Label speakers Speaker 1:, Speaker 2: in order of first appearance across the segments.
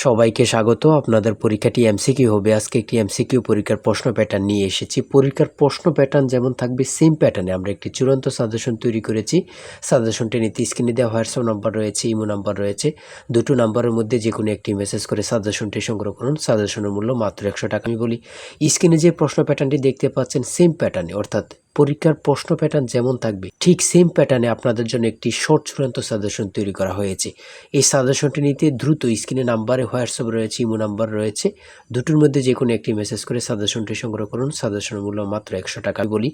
Speaker 1: সবাইকে স্বাগত। আপনাদের পরীক্ষাটি এমসিকিউ হবে। আজকে একটি এমসিকিউ পরীক্ষার প্রশ্ন প্যাটার্ন নিয়ে এসেছি। পরীক্ষার প্রশ্ন প্যাটার্ন যেমন থাকবে সেম প্যাটার্নে আমরা একটি চূড়ান্ত সাজেশন তৈরি করেছি। সাজেশনটি নিতে স্ক্রিনে দেওয়া হোয়াটসঅ্যাপ নাম্বার রয়েছে, ইমো নাম্বার রয়েছে। দুটো নাম্বারের মধ্যে যে কোনো একটি মেসেজ করে সাজেশনটি সংগ্রহ করুন। সাজেশনের মূল্য মাত্র 100 টাকা। আমি বলি স্ক্রিনে যে প্রশ্ন প্যাটার্নটি দেখতে পাচ্ছেন সেম প্যাটার্নে, অর্থাৎ পরীক্ষার প্রশ্ন প্যাটার্ন যেমন থাকবে ঠিক সেম প্যাটার্নে আপনাদের জন্য একটি শর্ট চূড়ান্ত সাজেশন তৈরি করা হয়েছে। এই সাজেশনটি নিতে দ্রুত স্ক্রিনে নাম্বারে হোয়াটসঅ্যাপ রয়েছে, ইমো নাম্বার রয়েছে, দুটোর মধ্যে যে কোনো একটি মেসেজ করে সাজেশনটি সংগ্রহ করুন। সাজেশনের মূল্য মাত্র 100 টাকা। বলি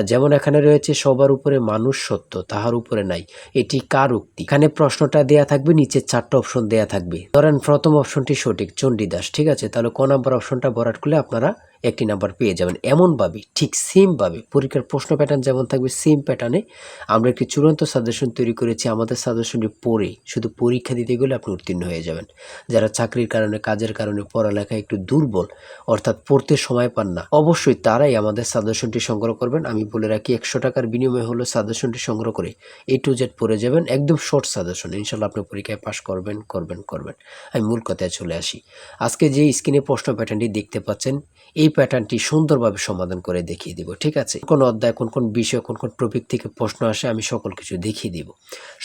Speaker 1: যেমন এখানে রয়েছে সবার উপরে মানুষ সত্য, তাহার উপরে নাই, এটি কার উক্তি? এখানে প্রশ্নটা দেয়া থাকবে, নিচে 4টা অপশন দেয়া থাকবে। ধরেন প্রথম অপশনটি সঠিক, চণ্ডীদাস, ঠিক আছে, তাহলে ক নাম্বার অপশনটা ভরাট করলে আপনারা একটি নাম্বার পেয়ে যাবেন। এমনভাবে ঠিক সেমভাবে পরীক্ষার প্রশ্ন প্যাটার্ন যেমন থাকবে সেম প্যাটার্নে আমরা একটি চূড়ান্ত সাজেশন তৈরি করেছি। আমাদের সাজেশনটি পড়ে শুধু পরীক্ষা দিতে গেলে আপনি উত্তীর্ণ হয়ে যাবেন। যারা চাকরির কারণে, কাজের কারণে, পড়ালেখায় একটু দুর্বল, অর্থাৎ পড়তে সময় পান না, অবশ্যই তারাই আমাদের সাজেশনটি সংগ্রহ করবেন। আমি বলে রাখি 100 টাকার বিনিময়ে হলো সাজেশনটি সংগ্রহ করে A to Z পড়ে যাবেন। একদম শর্ট সাজেশন, ইনশাল্লাহ আপনি পরীক্ষায় পাশ করবেন। আমি মূল কথায় চলে আসি। আজকে যে স্ক্রিনে প্রশ্ন প্যাটার্নটি দেখতে পাচ্ছেন এই প্যাটার্নটি সুন্দরভাবে সমাধান করে দেখিয়ে দিব, ঠিক আছে? কোন অধ্যায়, কোন কোন বিষয়, কোন কোন টপিক থেকে প্রশ্ন আসে আমি সকল কিছু দেখিয়ে দিব।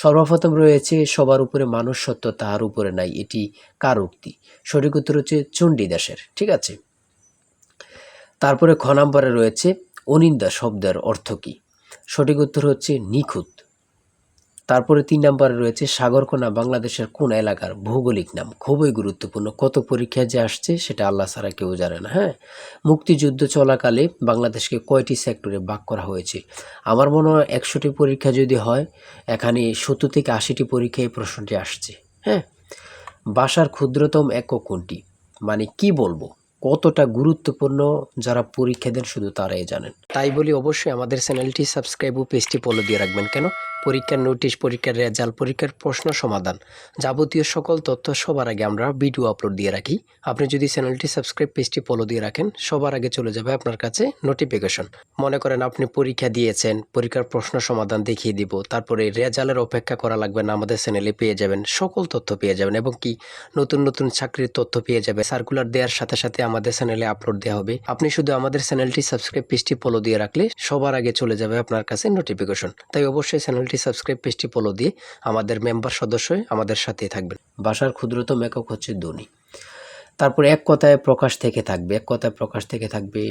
Speaker 1: সর্বপ্রথম রয়েছে সবার উপরে মানুষ সত্য, তাহার উপরে নাই, এটি কার উক্তি? সঠিক উত্তর হচ্ছে চণ্ডীদাসের, ঠিক আছে। তারপরে খ নম্বরে রয়েছে অনিন্দা শব্দের অর্থ কী? সঠিক উত্তর হচ্ছে নিখুঁত। তারপরে 3 নম্বরে রয়েছে সাগরকোনা বাংলাদেশের কোন এলাকার ভৌগোলিক নাম? খুবই গুরুত্বপূর্ণ, কত পরীক্ষায় যে আসছে সেটা আল্লাহ ছাড়া কেউ জানে না। হ্যাঁ, মুক্তিযুদ্ধ চলাকালে বাংলাদেশকে কয়টি সেক্টরে ভাগ করা হয়েছে? আমার মনে হয় 100টি পরীক্ষা যদি হয় এখানে 70 থেকে 80টি পরীক্ষায় এই প্রশ্নটি আসছে। হ্যাঁ, ভাষার ক্ষুদ্রতম একক কোনটি? মানে কি বলবো, কতটা গুরুত্বপূর্ণ যারা পরীক্ষা দেন শুধু তারাই জানেন। তাই বলি অবশ্যই আমাদের চ্যানেলটি সাবস্ক্রাইব ও পেজটি ফলো দিয়ে রাখবেন। কেন? পরীক্ষার নোটিশ, পরীক্ষার রেজাল্ট, পরীক্ষার প্রশ্ন সমাধান, যাবতীয় সকল তথ্য সবার আগে আমরা ভিডিও আপলোড দিয়ে রাখি। আপনি যদি চ্যানেলটি সাবস্ক্রাইব, পেজটি ফলো দিয়ে রাখেন, সবার আগে চলে যাবে আপনার কাছে নোটিফিকেশন। মনে করেন আপনি পরীক্ষা দিয়েছেন, পরীক্ষার প্রশ্ন সমাধান দেখিয়ে দিব, তারপরে রেজাল্টের অপেক্ষা করা লাগবে না, আমাদের চ্যানেলে পেয়ে যাবেন, সকল তথ্য পেয়ে যাবেন, এবং কি নতুন নতুন চাকরির তথ্য পেয়ে যাবে। সার্কুলার দেওয়ার সাথে সাথে আমাদের চ্যানেলে আপলোড দেওয়া হবে। আপনি শুধু আমাদের চ্যানেলটি সাবস্ক্রাইব, পেজটি ফলো দিয়ে রাখলে সবার আগে চলে যাবে আপনার কাছে নোটিফিকেশন। তাই অবশ্যই চ্যানেলটি সাবস্ক্রাইব, পেজটি ফলো দিয়ে আমাদের মেম্বার সদস্য হয়ে আমাদের সাথেই থাকবেন। ভাষার ক্ষুদ্রতম একক হচ্ছে ধ্বনি। তারপর এক কথায় প্রকাশ থেকে থাকবে, এক কথায় প্রকাশ থেকে থাকবে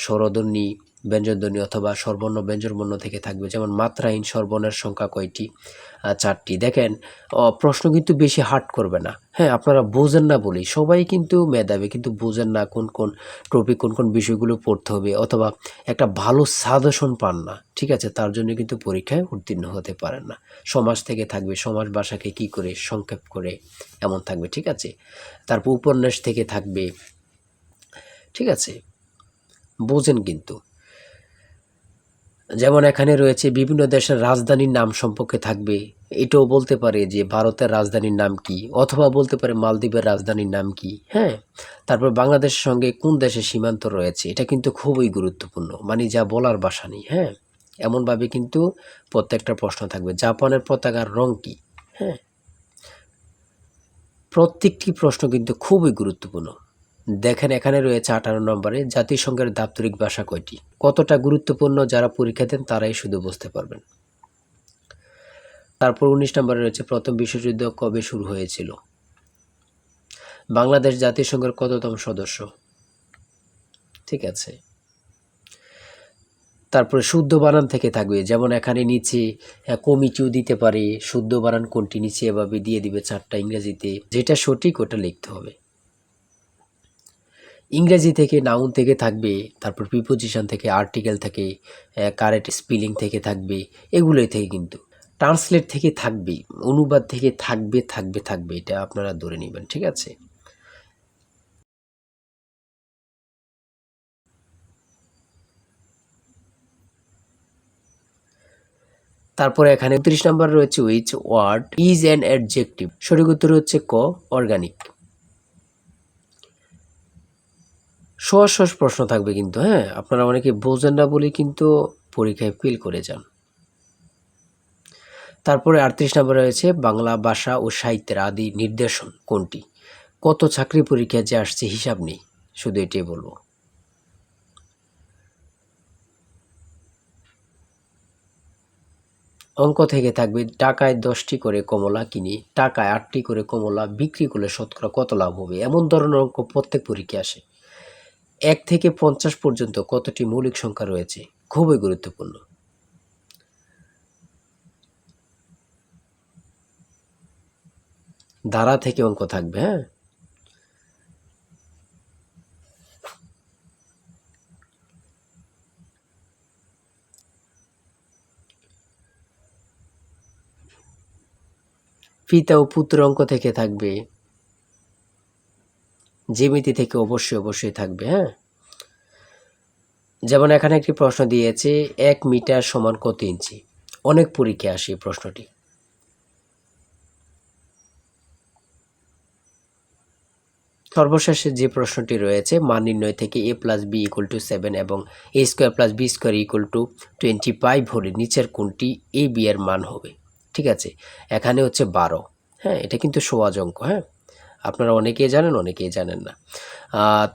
Speaker 1: স্বরধ্বনি, ব্যঞ্জনধ্বনি অথবা স্বরবর্ণ ব্যঞ্জনবর্ণ থেকে থাকবে। যেমন মাত্রাহীন স্বরবর্ণের সংখ্যা কয়টি? 4টি। দেখেন প্রশ্ন কিন্তু বেশি হার্ড করবে না। হ্যাঁ, আপনারা বোঝেন না বলেই সবাই কিন্তু মেধাবী, কিন্তু বোঝেন না কোন কোন টপিক, কোন কোন বিষয়গুলো পড়তে হবে, অথবা একটা ভালো সাজেশন পান না, ঠিক আছে, তার জন্য কিন্তু পরীক্ষায় উত্তীর্ণ হতে পারেন না। সমাজ থেকে থাকবে, সমাজ ভাষাকে কি করে সংক্ষেপ করে, এমন থাকবে, ঠিক আছে। তারপর উপন্যাস থেকে থাকবে, ঠিক আছে, বোঝেন কিন্তু। যেমন এখানে রয়েছে বিভিন্ন দেশের রাজধানীর নাম সম্পর্কে থাকবে, এটাও বলতে পারে যে ভারতের রাজধানীর নাম কি, অথবা বলতে পারে মালদ্বীপের রাজধানীর নাম কি। হ্যাঁ, তারপর বাংলাদেশের সঙ্গে কোন দেশের সীমান্ত রয়েছে, এটা কিন্তু খুবই গুরুত্বপূর্ণ, মানে যা বলার ভাষা নেই। হ্যাঁ, এমনভাবে কিন্তু প্রত্যেকটা প্রশ্ন থাকবে। জাপানের পতাকার রং কি? হ্যাঁ, প্রত্যেকটি প্রশ্ন কিন্তু খুবই গুরুত্বপূর্ণ। দেখেন এখানে রয়েছে 18 নম্বরে জাতিসংঘের দাপ্তরিক ভাষা কয়টি? কতটা গুরুত্বপূর্ণ যারা পরীক্ষা দেন তারাই শুধু বুঝতে পারবেন। তারপর 19 নম্বরে রয়েছে প্রথম বিশ্বযুদ্ধ কবে শুরু হয়েছিল? বাংলাদেশ জাতিসংঘের কততম সদস্য? ঠিক আছে। তারপরে শুদ্ধ বানান থেকে থাকবে, যেমন এখানে নিচে কমিটিও দিতে পারে, শুদ্ধ বানান কোনটি নিচে এভাবে দিয়ে দিবে 4টা ইংরেজিতে, যেটা সঠিক ওটা লিখতে হবে। ইংরেজি থেকে নাউন থেকে থাকবে, তারপর প্রিপোজিশন থেকে, আর্টিকেল থেকে, কারেক্ট স্পেলিং থেকে থাকবে, এগুলোই থেকে কিন্তু ট্রান্সলেট থেকে থাকবে, অনুবাদ থেকে থাকবে, এটা আপনারা ধরে নেবেন, ঠিক আছে। তারপরে এখানে 30 নম্বর রয়েছে which word is an adjective? সঠিক উত্তর হচ্ছে ক, অর্গানিক। সহজ সহজ প্রশ্ন থাকবে কিন্তু, হ্যাঁ, আপনারা অনেকে বোঝেন না বলে কিন্তু পরীক্ষায় ফেল করে যান। তারপরে 38 নম্বরে রয়েছে বাংলা ভাষা ও সাহিত্যের আদি নিদর্শন কোনটি? কত চাকরি পরীক্ষা যে আসছে হিসাব নেই, শুধু এটাই বলবো। অঙ্ক থেকে থাকবে টাকায় 10টি করে কমলা কিনি, টাকায় 8টি করে কমলা বিক্রি করলে শতকরা কত লাভ হবে, এমন ধরনের অঙ্ক প্রত্যেক পরীক্ষায় আসে। 1 থেকে 50 পর্যন্ত কতটি মৌলিক সংখ্যা রয়েছে, খুবই গুরুত্বপূর্ণ। ধারা থেকে অঙ্ক থাকবে, হ্যাঁ। পিতা ও পুত্র অঙ্ক থেকে থাকবে, জ্যামিতি থেকে অবশ্যই থাকবে, হ্যাঁ। যেমন এখানে একটি প্রশ্ন দিয়েছে 1 মিটার সমান কত ইঞ্চি, অনেক পরীক্ষায় আসে এই প্রশ্নটি। সর্বশেষে যে প্রশ্নটি রয়েছে মান নির্ণয় থেকে a plus B equal to 7 এবং a square plus B square equal to 25 হলে নিচের কোনটি a b এর মান হবে। ঠিক আছে, এখানে হচ্ছে 12, হ্যাঁ। এটা কিন্তু সহজ অঙ্ক, হ্যাঁ। আপনারা অনেকেই জানেন, অনেকেই জানেন না।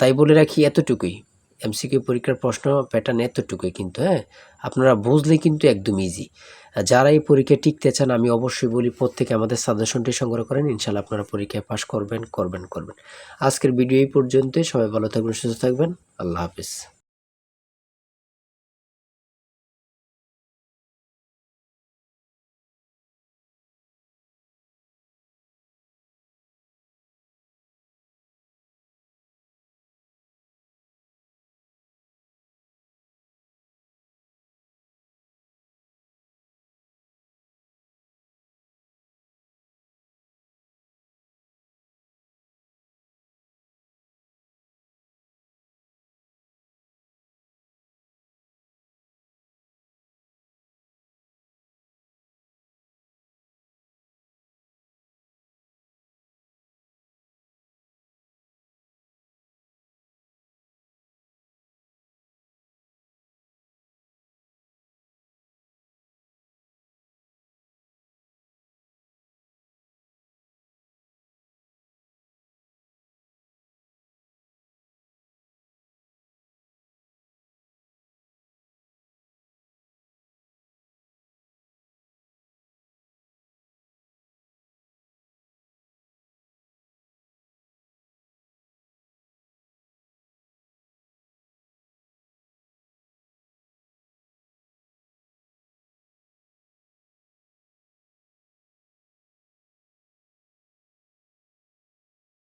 Speaker 1: তাই বলে রাখি এতটুকুই, এমসিকিউ পরীক্ষার প্রশ্ন প্যাটার্ন এতটুকুই কিন্তু, হ্যাঁ। আপনারা বুঝলে কিন্তু একদম ইজি। যারা এই পরীক্ষায় টিকতে চান আমি অবশ্যই বলি প্রত্যেকে আমাদের সাজেশনটি সংগ্রহ করেন, ইনশাল্লাহ আপনারা পরীক্ষায় পাস করবেন। আজকের ভিডিও এই পর্যন্তই। সবাই ভালো থাকবেন, সুস্থ থাকবেন। আল্লাহ হাফিজ।